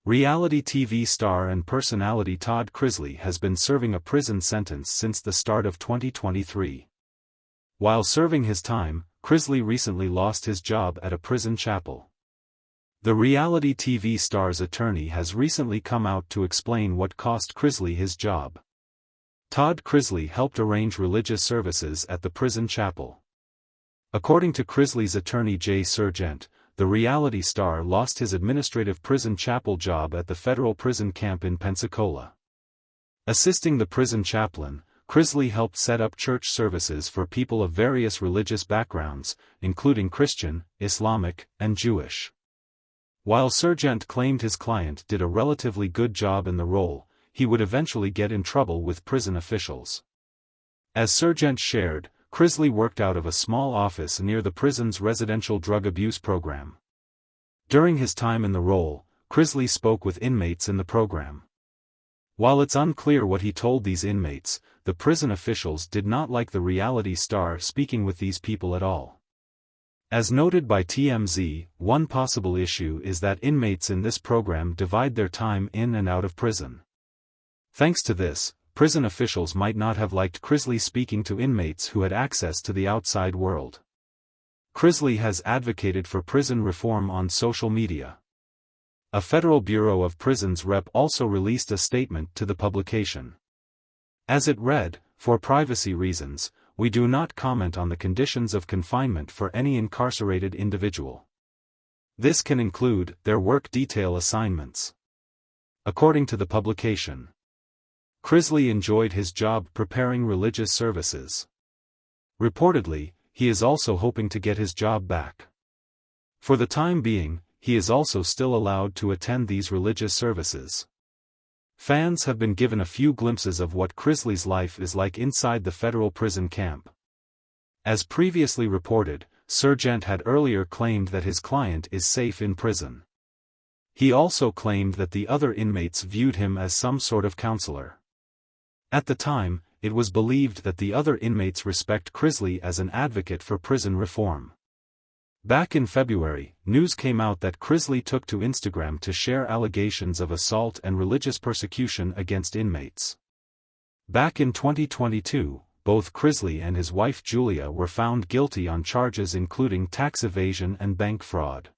Reality TV star and personality Todd Chrisley has been serving a prison sentence since the start of 2023. While serving his time, Chrisley recently lost his job at a prison chapel. The reality TV star's attorney has recently come out to explain what cost Chrisley his job. Todd Chrisley helped arrange religious services at the prison chapel. According to Chrisley's attorney Jay Sargent, the reality star lost his administrative prison chapel job at the federal prison camp in Pensacola. Assisting the prison chaplain, Chrisley helped set up church services for people of various religious backgrounds, including Christian, Islamic, and Jewish. While Sargent claimed his client did a relatively good job in the role, he would eventually get in trouble with prison officials. As Sargent shared, Chrisley worked out of a small office near the prison's residential drug abuse program. During his time in the role, Chrisley spoke with inmates in the program. While it's unclear what he told these inmates, the prison officials did not like the reality star speaking with these people at all. As noted by TMZ, one possible issue is that inmates in this program divide their time in and out of prison. Thanks to this, prison officials might not have liked Chrisley speaking to inmates who had access to the outside world. Chrisley has advocated for prison reform on social media. A Federal Bureau of Prisons rep also released a statement to the publication. As it read, "For privacy reasons, we do not comment on the conditions of confinement for any incarcerated individual. This can include their work detail assignments." According to the publication, Chrisley enjoyed his job preparing religious services. Reportedly, he is also hoping to get his job back. For the time being, he is also still allowed to attend these religious services. Fans have been given a few glimpses of what Chrisley's life is like inside the federal prison camp. As previously reported, Sargent had earlier claimed that his client is safe in prison. He also claimed that the other inmates viewed him as some sort of counselor. At the time, it was believed that the other inmates respect Chrisley as an advocate for prison reform. Back in February, news came out that Chrisley took to Instagram to share allegations of assault and religious persecution against inmates. Back in 2022, both Chrisley and his wife Julia were found guilty on charges including tax evasion and bank fraud.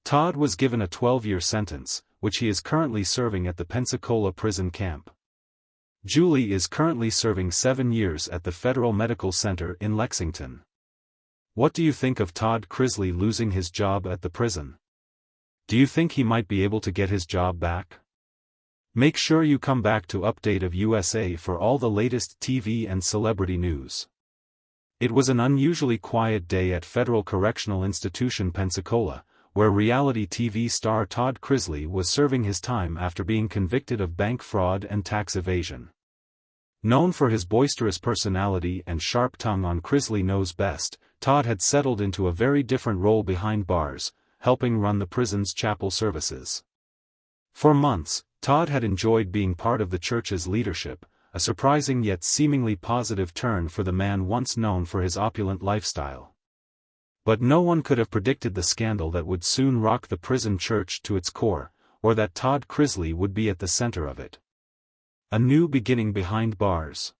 Todd was given a 12-year sentence, which he is currently serving at the Pensacola prison camp. Julie is currently serving 7 years at the Federal Medical Center in Lexington. What do you think of Todd Chrisley losing his job at the prison? Do you think he might be able to get his job back? Make sure you come back to Update of USA for all the latest TV and celebrity news. It was an unusually quiet day at Federal Correctional Institution Pensacola, where reality TV star Todd Chrisley was serving his time after being convicted of bank fraud and tax evasion. Known for his boisterous personality and sharp tongue on Chrisley Knows Best, Todd had settled into a very different role behind bars, helping run the prison's chapel services. For months, Todd had enjoyed being part of the church's leadership, a surprising yet seemingly positive turn for the man once known for his opulent lifestyle. But no one could have predicted the scandal that would soon rock the prison church to its core, or that Todd Chrisley would be at the center of it. A new beginning behind bars.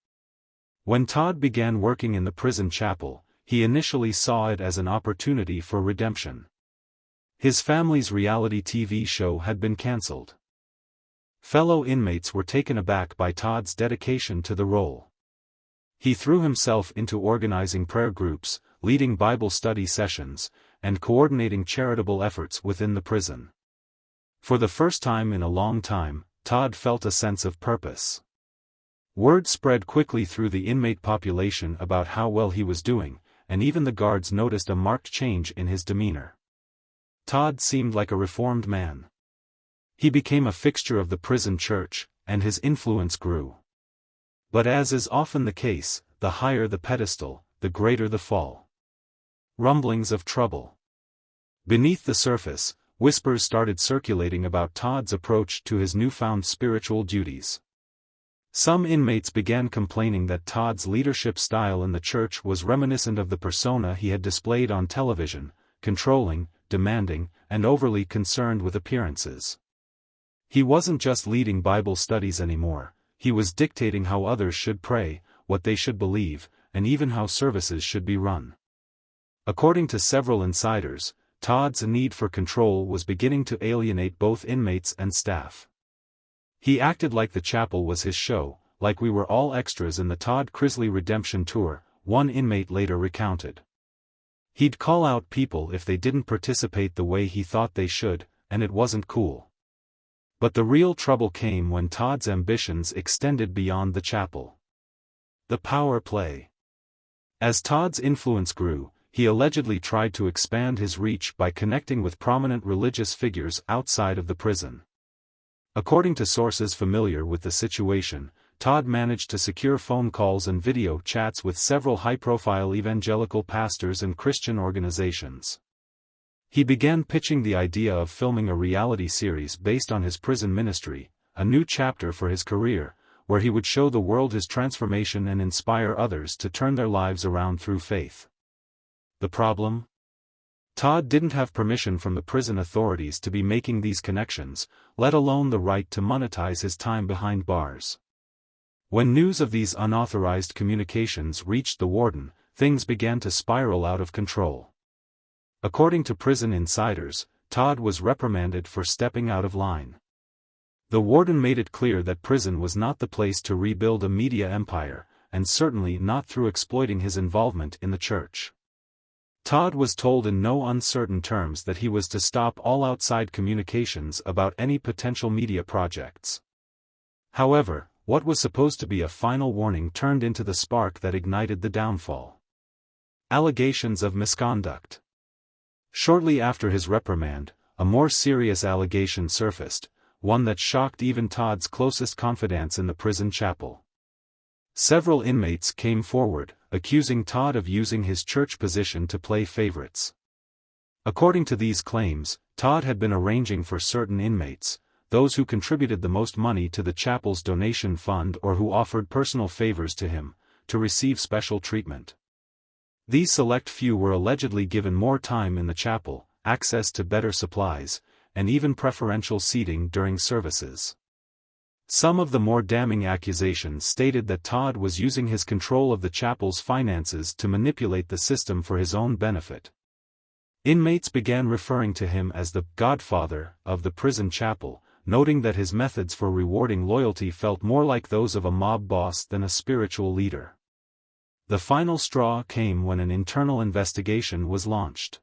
When Todd began working in the prison chapel, he initially saw it as an opportunity for redemption. His family's reality TV show had been canceled. Fellow inmates were taken aback by Todd's dedication to the role. He threw himself into organizing prayer groups, leading Bible study sessions, and coordinating charitable efforts within the prison. For the first time in a long time, Todd felt a sense of purpose. Word spread quickly through the inmate population about how well he was doing, and even the guards noticed a marked change in his demeanor. Todd seemed like a reformed man. He became a fixture of the prison church, and his influence grew. But as is often the case, the higher the pedestal, the greater the fall. Rumblings of trouble. Beneath the surface, whispers started circulating about Todd's approach to his newfound spiritual duties. Some inmates began complaining that Todd's leadership style in the church was reminiscent of the persona he had displayed on television, controlling, demanding, and overly concerned with appearances. He wasn't just leading Bible studies anymore, he was dictating how others should pray, what they should believe, and even how services should be run. According to several insiders, Todd's need for control was beginning to alienate both inmates and staff. He acted like the chapel was his show, like we were all extras in the Todd Chrisley redemption tour, one inmate later recounted. He'd call out people if they didn't participate the way he thought they should, and it wasn't cool. But the real trouble came when Todd's ambitions extended beyond the chapel. The power play. As Todd's influence grew, he allegedly tried to expand his reach by connecting with prominent religious figures outside of the prison. According to sources familiar with the situation, Todd managed to secure phone calls and video chats with several high-profile evangelical pastors and Christian organizations. He began pitching the idea of filming a reality series based on his prison ministry, a new chapter for his career, where he would show the world his transformation and inspire others to turn their lives around through faith. The problem? Todd didn't have permission from the prison authorities to be making these connections, let alone the right to monetize his time behind bars. When news of these unauthorized communications reached the warden, things began to spiral out of control. According to prison insiders, Todd was reprimanded for stepping out of line. The warden made it clear that prison was not the place to rebuild a media empire, and certainly not through exploiting his involvement in the church. Todd was told in no uncertain terms that he was to stop all outside communications about any potential media projects. However, what was supposed to be a final warning turned into the spark that ignited the downfall. Allegations of misconduct. Shortly after his reprimand, a more serious allegation surfaced, one that shocked even Todd's closest confidants in the prison chapel. Several inmates came forward, accusing Todd of using his church position to play favorites. According to these claims, Todd had been arranging for certain inmates, those who contributed the most money to the chapel's donation fund or who offered personal favors to him, to receive special treatment. These select few were allegedly given more time in the chapel, access to better supplies, and even preferential seating during services. Some of the more damning accusations stated that Todd was using his control of the chapel's finances to manipulate the system for his own benefit. Inmates began referring to him as the "godfather" of the prison chapel, noting that his methods for rewarding loyalty felt more like those of a mob boss than a spiritual leader. The final straw came when an internal investigation was launched.